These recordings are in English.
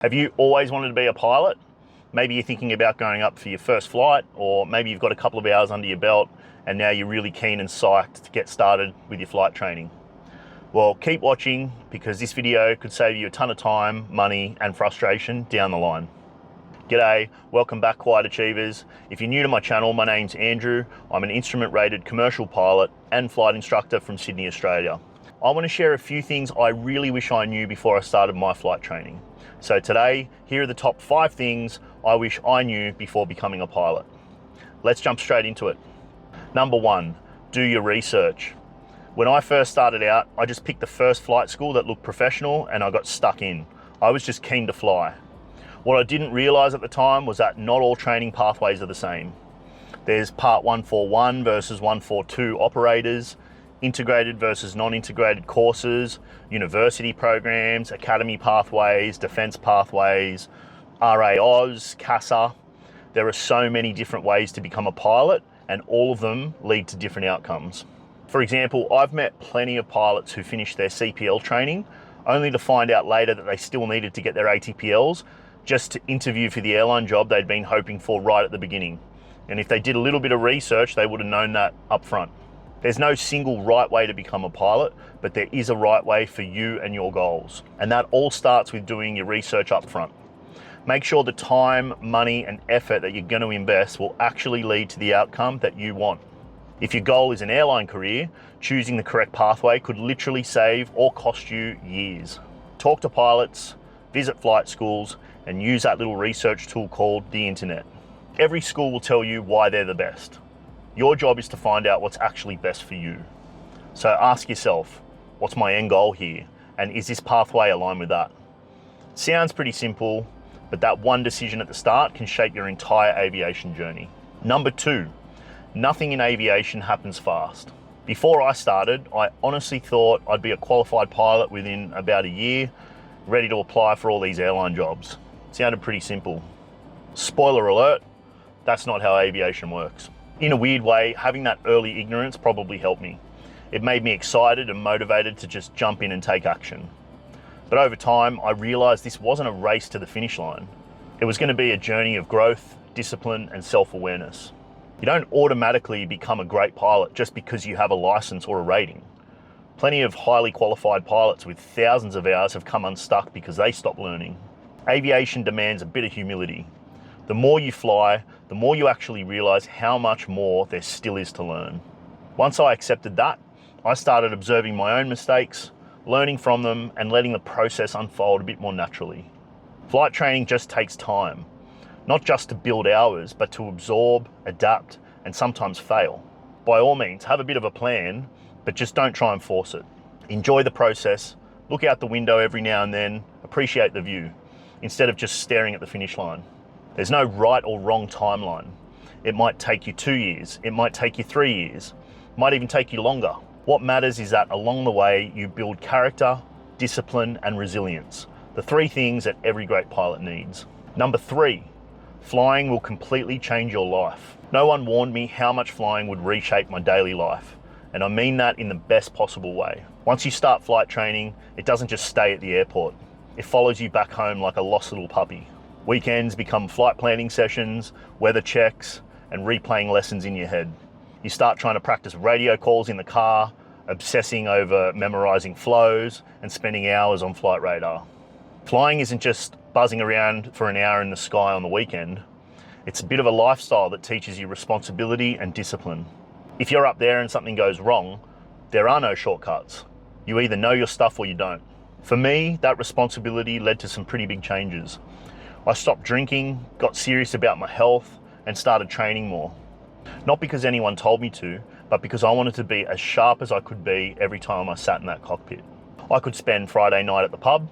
Have you always wanted to be a pilot? Maybe you're thinking about going up for your first flight, or maybe you've got a couple of hours under your belt and now you're really keen and psyched to get started with your flight training. Well, keep watching because this video could save you a ton of time, money, and frustration down the line. G'day, welcome back Quiet Achievers. If you're new to my channel, my name's Andrew. I'm an instrument rated commercial pilot and flight instructor from Sydney, Australia. I want to share a few things I really wish I knew before I started my flight training. So today, here are the top 5 things I wish I knew before becoming a pilot. Let's jump straight into it. Number 1, do your research. When I first started out, I just picked the first flight school that looked professional and I got stuck in. I was just keen to fly. What I didn't realize at the time was that not all training pathways are the same. There's Part 141 versus 142 operators, integrated versus non-integrated courses, university programs, academy pathways, defense pathways, RAOs, CASA. There are so many different ways to become a pilot, and all of them lead to different outcomes. For example, I've met plenty of pilots who finished their CPL training only to find out later that they still needed to get their ATPLs just to interview for the airline job they'd been hoping for right at the beginning. And if they did a little bit of research, they would have known that up front. There's no single right way to become a pilot, but there is a right way for you and your goals. And that all starts with doing your research up front. Make sure the time, money, and effort that you're going to invest will actually lead to the outcome that you want. If your goal is an airline career, choosing the correct pathway could literally save or cost you years. Talk to pilots, visit flight schools, and use that little research tool called the internet. Every school will tell you why they're the best. Your job is to find out what's actually best for you. So ask yourself, what's my end goal here? And is this pathway aligned with that? Sounds pretty simple, but that one decision at the start can shape your entire aviation journey. Number 2, nothing in aviation happens fast. Before I started, I honestly thought I'd be a qualified pilot within about a year, ready to apply for all these airline jobs. Sounded pretty simple. Spoiler alert, that's not how aviation works. In a weird way, having that early ignorance probably helped me. It made me excited and motivated to just jump in and take action. But over time, I realized this wasn't a race to the finish line. It was going to be a journey of growth, discipline, and self-awareness. You don't automatically become a great pilot just because you have a license or a rating. Plenty of highly qualified pilots with thousands of hours have come unstuck because they stopped learning. Aviation demands a bit of humility. The more you fly, the more you actually realize how much more there still is to learn. Once I accepted that, I started observing my own mistakes, learning from them, and letting the process unfold a bit more naturally. Flight training just takes time, not just to build hours, but to absorb, adapt, and sometimes fail. By all means, have a bit of a plan, but just don't try and force it. Enjoy the process, look out the window every now and then, appreciate the view, instead of just staring at the finish line. There's no right or wrong timeline. It might take you 2 years, it might take you 3 years, it might even take you longer. What matters is that along the way, you build character, discipline, and resilience. The 3 things that every great pilot needs. Number 3, flying will completely change your life. No one warned me how much flying would reshape my daily life, and I mean that in the best possible way. Once you start flight training, it doesn't just stay at the airport. It follows you back home like a lost little puppy. Weekends become flight planning sessions, weather checks, and replaying lessons in your head. You start trying to practice radio calls in the car, obsessing over memorizing flows, and spending hours on flight radar. Flying isn't just buzzing around for an hour in the sky on the weekend. It's a bit of a lifestyle that teaches you responsibility and discipline. If you're up there and something goes wrong, there are no shortcuts. You either know your stuff or you don't. For me, that responsibility led to some pretty big changes. I stopped drinking, got serious about my health, and started training more. Not because anyone told me to, but because I wanted to be as sharp as I could be every time I sat in that cockpit. I could spend Friday night at the pub,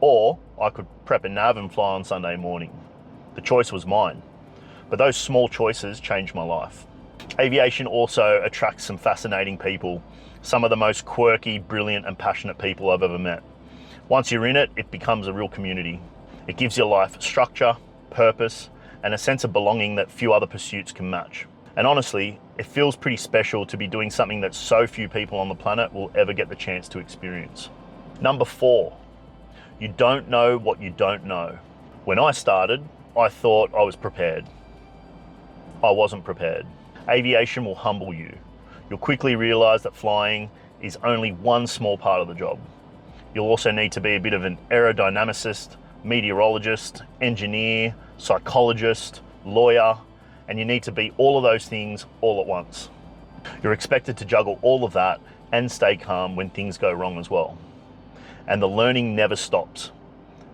or I could prep a nav and fly on Sunday morning. The choice was mine, but those small choices changed my life. Aviation also attracts some fascinating people, some of the most quirky, brilliant, and passionate people I've ever met. Once you're in it, it becomes a real community. It gives your life structure, purpose, and a sense of belonging that few other pursuits can match. And honestly, it feels pretty special to be doing something that so few people on the planet will ever get the chance to experience. Number 4, You don't know what you don't know. When I started, I thought I was prepared. I wasn't prepared. Aviation will humble you. You'll quickly realize that flying is only one small part of the job. You'll also need to be a bit of an aerodynamicist, meteorologist, engineer, psychologist, lawyer, and you need to be all of those things all at once. You're expected to juggle all of that and stay calm when things go wrong as well. And the learning never stops.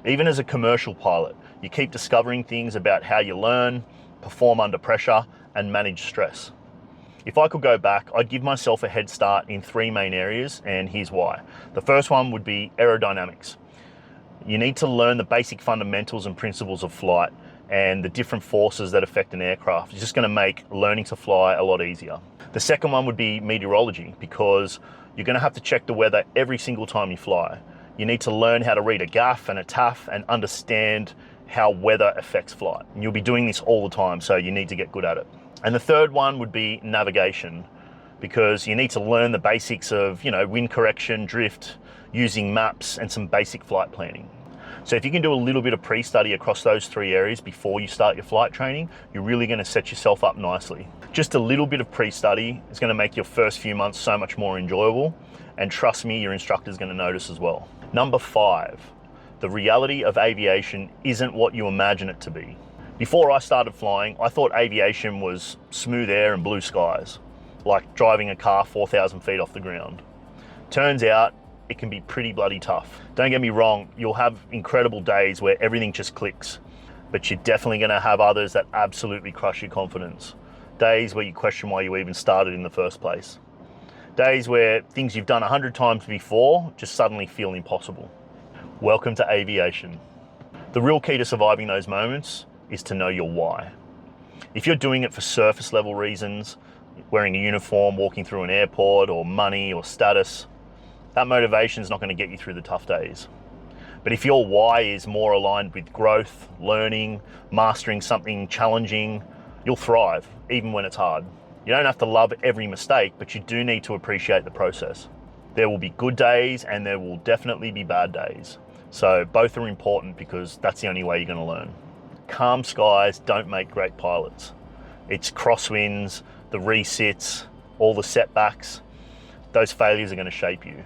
Even as a commercial pilot, you keep discovering things about how you learn, perform under pressure, and manage stress. If I could go back, I'd give myself a head start in 3 main areas, and here's why. The first one would be aerodynamics. You need to learn the basic fundamentals and principles of flight and the different forces that affect an aircraft. It's just going to make learning to fly a lot easier. The second one would be meteorology, because you're going to have to check the weather every single time you fly. You need to learn how to read a gaff and a taff and understand how weather affects flight. And you'll be doing this all the time, so you need to get good at it. And the third one would be navigation, because you need to learn the basics of, wind correction, drift, using maps, and some basic flight planning. So if you can do a little bit of pre-study across those 3 areas before you start your flight training, you're really going to set yourself up nicely. Just a little bit of pre-study is going to make your first few months so much more enjoyable, and trust me, your instructor is going to notice as well. Number 5, the reality of aviation isn't what you imagine it to be. Before I started flying, I thought aviation was smooth air and blue skies, like driving a car 4,000 feet off the ground. Turns out, it can be pretty bloody tough. Don't get me wrong, you'll have incredible days where everything just clicks, but you're definitely gonna have others that absolutely crush your confidence. Days where you question why you even started in the first place. Days where things you've done 100 times before just suddenly feel impossible. Welcome to aviation. The real key to surviving those moments is to know your why. If you're doing it for surface level reasons, wearing a uniform, walking through an airport, or money or status, that motivation is not going to get you through the tough days. But if your why is more aligned with growth, learning, mastering something challenging, you'll thrive, even when it's hard. You don't have to love every mistake, but you do need to appreciate the process. There will be good days and there will definitely be bad days. So both are important, because that's the only way you're going to learn. Calm skies don't make great pilots. It's crosswinds, the resits, all the setbacks. Those failures are going to shape you.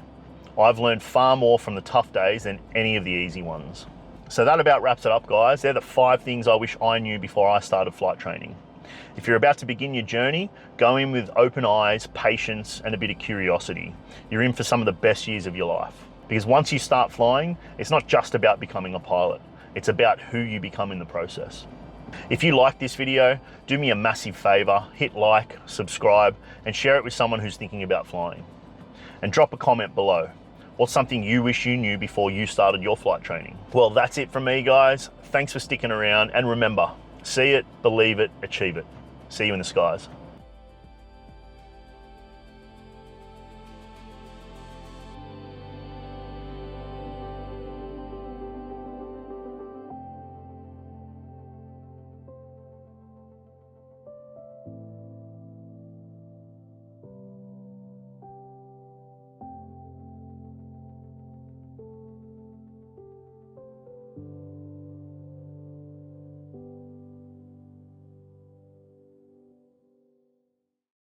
I've learned far more from the tough days than any of the easy ones. So that about wraps it up, guys. They're the 5 things I wish I knew before I started flight training. If you're about to begin your journey, go in with open eyes, patience, and a bit of curiosity. You're in for some of the best years of your life. Because once you start flying, it's not just about becoming a pilot. It's about who you become in the process. If you like this video, do me a massive favor, hit like, subscribe, and share it with someone who's thinking about flying. And drop a comment below. What's something you wish you knew before you started your flight training? Well, that's it from me, guys. Thanks for sticking around, and remember, see it, believe it, achieve it. See you in the skies.